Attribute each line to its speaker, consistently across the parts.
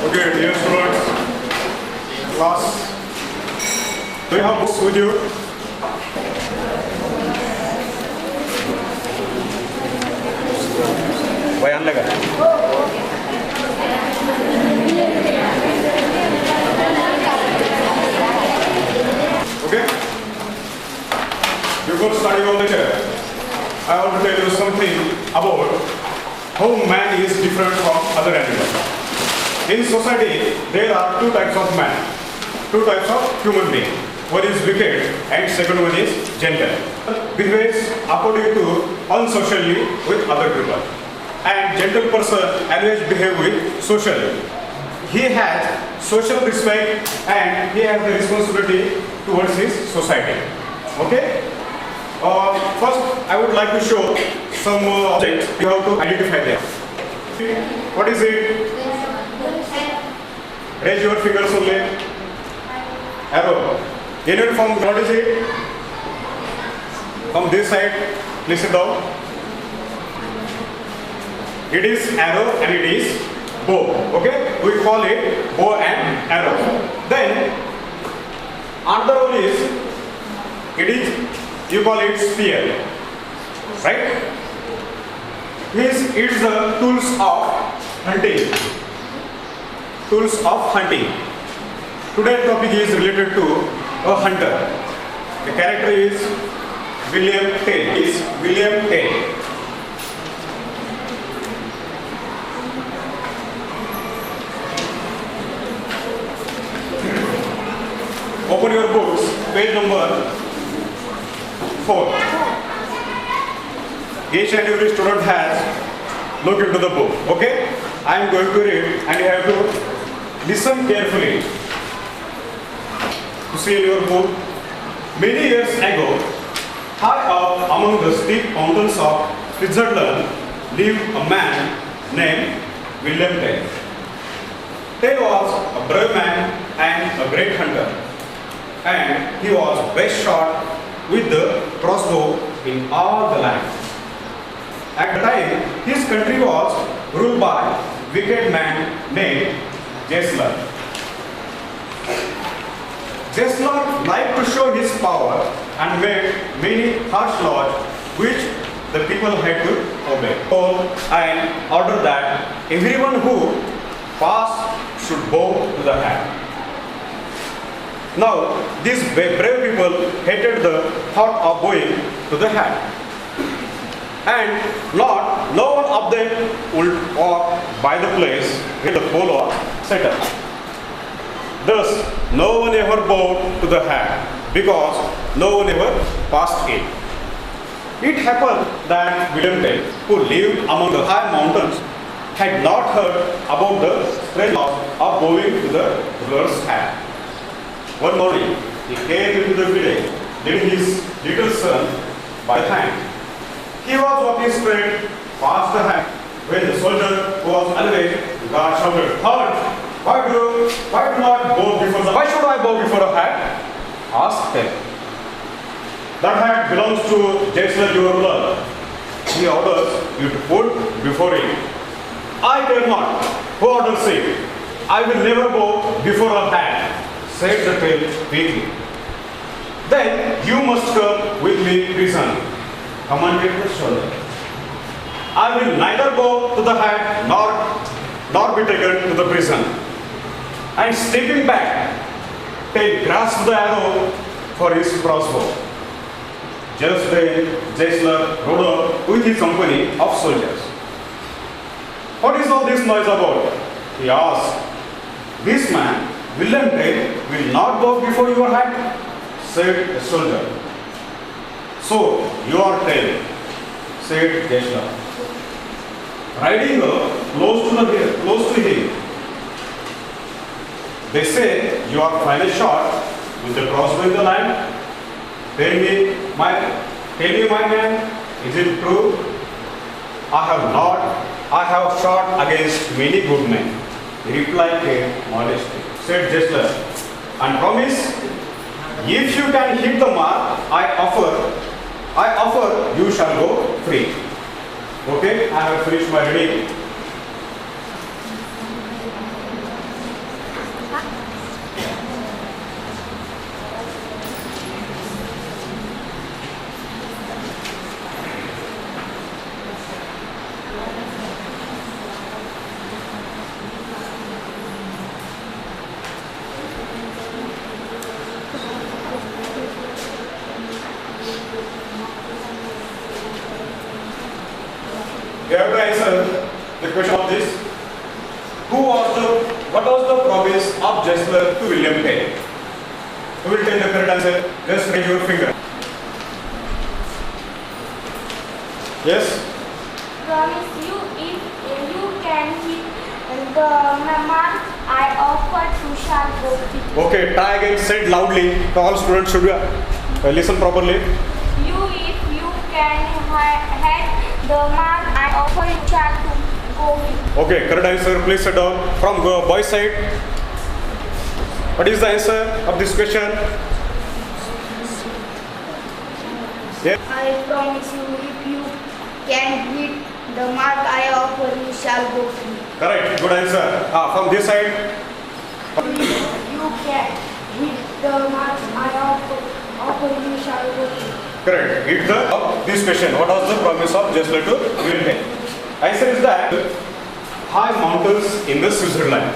Speaker 1: Okay, dear students, class, do you have books with you? Why unlega? Okay? Before starting on the chair, I want to tell you something about how man is different from other animals. In society, there are two types of man, two types of human being. One is wicked and second one is gentle. Behaves according to unsocially with other people. And gentle person always behave with socially. He has social respect and he has the responsibility towards his society. Okay? First, I would like to show some objects. You have to identify them. What is it? Raise your fingers only. Arrow. In your form, what is it? From this side, please sit down. It is arrow and it is bow. Okay? We call it bow and arrow. Then, another one is, you call it spear. Right? It's the tools of hunting. Tools of hunting. Today's topic is related to a hunter. The character is William Tell. Open your books, page number 4. Each and every student has looked into the book. Okay? I am going to read and you have to listen carefully to see in your book. Many years ago, high up among the steep mountains of Switzerland lived a man named William Tell. Tell was a brave man and a great hunter, and he was best shot with the crossbow in all the land. At the time, his country was ruled by a wicked man named Jesler. Jesler liked to show his power and made many harsh laws which the people had to obey. And ordered that everyone who passed should bow to the hat. Now, these brave people hated the thought of bowing to the hat. And no one of them would walk by the place where the pole was set up. Thus, no one ever bowed to the hat because no one ever passed it. It happened that William Tell, who lived among the high mountains, had not heard about the strange law of bowing to the ruler's hat. One morning, he came into the village, leading his little son by the hand. He was walking straight past the hat when the soldier who was always guard shouted, "Halt! Why should I bow before a hat?" Asked Tell. "That hat belongs to Jesler, your ruler. He orders you to put before him." "I dare not. Who orders it? I will never bow before a hat," said the Tell quickly. "Then you must come with me to prison," commanded the soldier. "I will neither go to the hat nor be taken to the prison." And stepping back, Tell grasped the arrow for his crossbow. Just then, Jesler rode up with his company of soldiers. "What is all this noise about?" he asked. "This man, William Tell, will not bow before your hat," said the soldier. "So, you are Tell," said Jesler. Riding up close to him, "They say you are finest shot with the crossbow in the land. Tell me, my man, is it true?" I have shot against many good men," replied Tell modestly. Said Jesler, "And promise, if you can hit the mark I offer you shall go free." Okay, I have finished my reading. What was the promise of Jesler to William Tell? Who will tell the correct answer? Just raise your finger. Yes?
Speaker 2: Promise you if you can hit the mark I offered you shall go with.
Speaker 1: Okay, try again. Say it loudly. All students should listen properly.
Speaker 2: If you can hit the mark I offer you shall go with.
Speaker 1: Okay, correct answer. Please sit down. From boys' side, what is the answer of this question? Yeah.
Speaker 2: I promise you if you can hit the mark I offer you shall go with.
Speaker 1: Correct. Good answer. From this side.
Speaker 2: You can hit the mark I offer you shall go with.
Speaker 1: Correct. Hit this question. What was the promise of Jesler to William Tell? Answer is that high mountains in the Switzerland.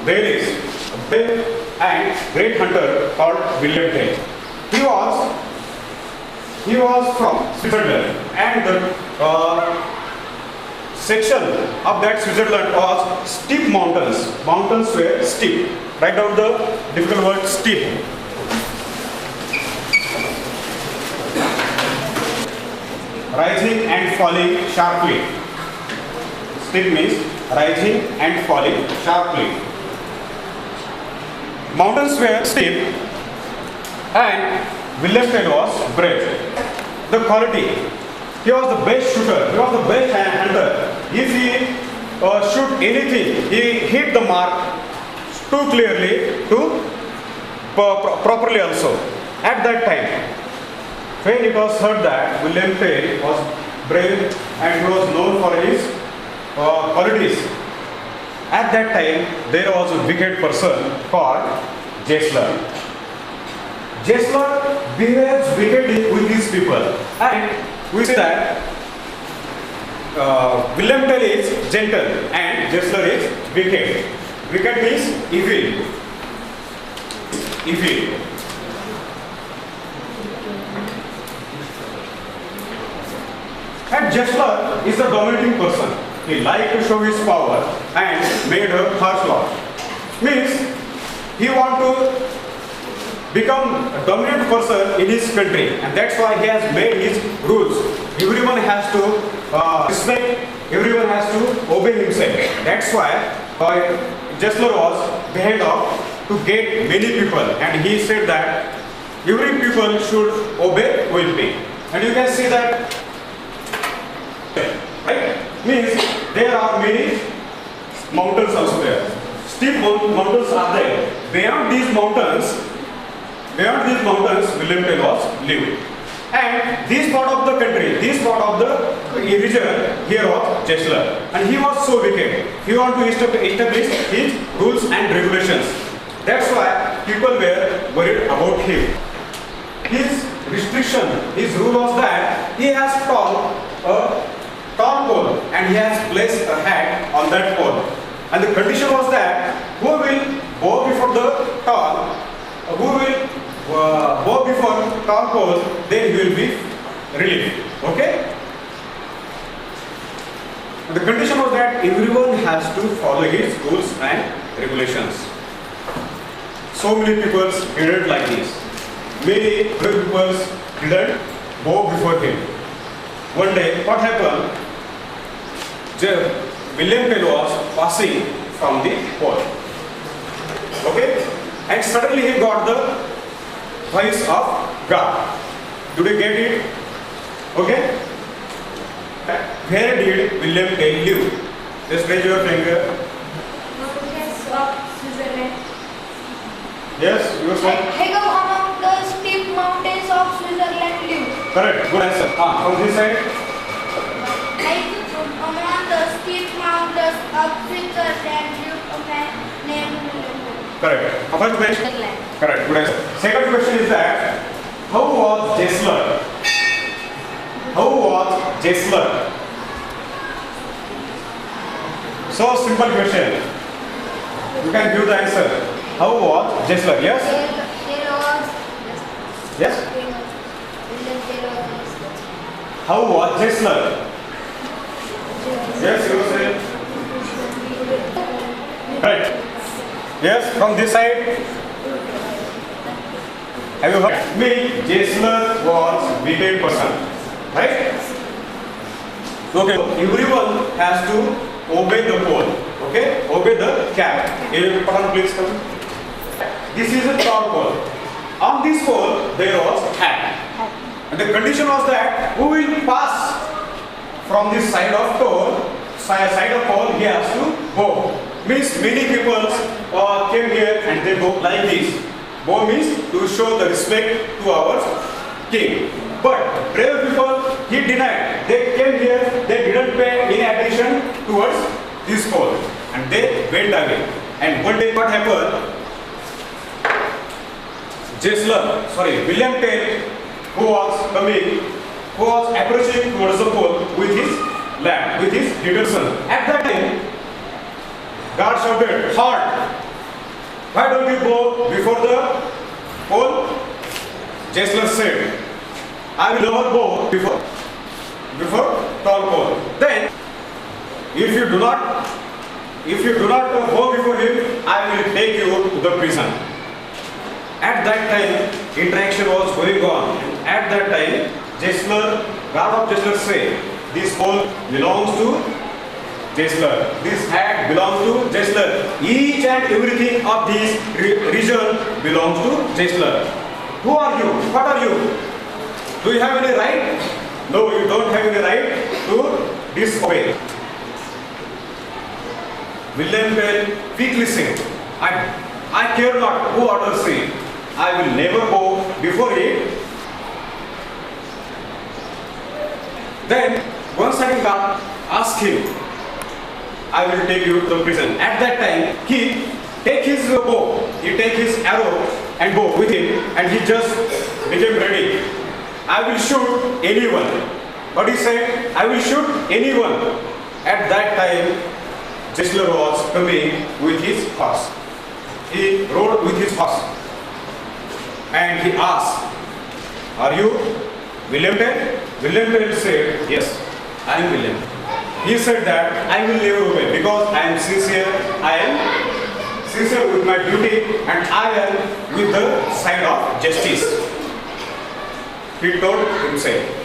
Speaker 1: There is a big and great hunter called William Tell. He was from Switzerland, and the section of that Switzerland was steep mountains. Mountains were steep. Write down the difficult word steep. Rising and falling sharply. Steep means rising and falling sharply. Mountains were steep, and William Tell was brave. The quality. He was the best shooter. He was the best hunter. If he shoot anything, he hit the mark too clearly, too properly also. At that time, when it was heard that William Tell was brave and he was known for his qualities, at that time there was a wicked person called Jesler. Jesler behaves wickedly with these people, and we say that William Tell is gentle and Jesler is wicked. Wicked means evil. Evil. And Jesler is a dominating person. He liked to show his power and made a harsh law. Means he want to become a dominant person in his country, and that's why he has made his rules. Everyone has to respect, everyone has to obey himself. That's why Jesler was behind of to get many people, and he said that every people should obey William. And you can see that, right? Means there are many mountains also there. Steep mountains are there. Beyond these mountains, William Tell was living. And this part of the country, this part of the region, here was Jesler. And he was so wicked. He wanted to establish his rules and regulations. That's why people were worried about him. His restriction, his rule was that he has tall pole, and he has placed a hat on that pole. And the condition was that who will bow before the tall, bow before tall pole, then he will be relieved. Okay? The condition was that everyone has to follow his rules and regulations. So many people did like this. Many people didn't bow before him. One day, what happened? William Tell was passing from the pole. Okay? And suddenly he got the voice of God. Did you get it? Okay? Where did William Tell live? Just raise your finger.
Speaker 2: Mountains of Switzerland.
Speaker 1: Yes, you said.
Speaker 2: Among the steep mountains of Switzerland live.
Speaker 1: Correct. Good answer. From this side.
Speaker 2: Among the steep mountains of Switzerland lived a man named William Tell.
Speaker 1: Correct. First question. Correct. Good answer. Second question is that how was Jesler? How was Jesler? So simple question. You can give the answer. How was Jesler? Yes? Yes? How was Jesler? Yes, you say. Right. Yes, from this side. Have you heard? Me, Jesler was wicked person. Right? Okay, everyone has to obey the pole. Okay? Obey the cap. Pardon, please come. This is a tall pole. On this pole, there was hat. And the condition was that who will pass from this side of pole, he has to bow. Means many people came here and they go like this. Bow means to show the respect to our king. But brave people, he denied. They came here, they didn't pay any attention towards this pole. And they went away. And one day what happened? William Tell, who was approaching towards the pole with his lad, with his little son. At that time, God shouted, "Halt! Why don't you go before the pole?" Jesler said, "I will never go before tall pole." Then, if you do not go before him, I will take you to the prison. At that time, interaction was going on. At that time, God of Jesler said, "This pole belongs to Jesler. This hat belongs to Jesler. Each and everything of this region belongs to Jesler. Who are you? What are you? Do you have any right? No, you don't have any right to disobey." William Tell quickly said, I care not who orders me. I will never go before it. Then once again God asked him, "I will take you to the prison." At that time, he take his bow, he take his arrow and bow with him, and he just became ready. "I will shoot anyone." But he said, "I will shoot anyone." At that time, Jesler was coming with his horse. He rode with his horse. And he asked, "Are you William Tell?" William Tell said, "Yes, I am William." He said that, "I will never obey because I am sincere. I am sincere with my duty and I am with the side of justice." He told himself.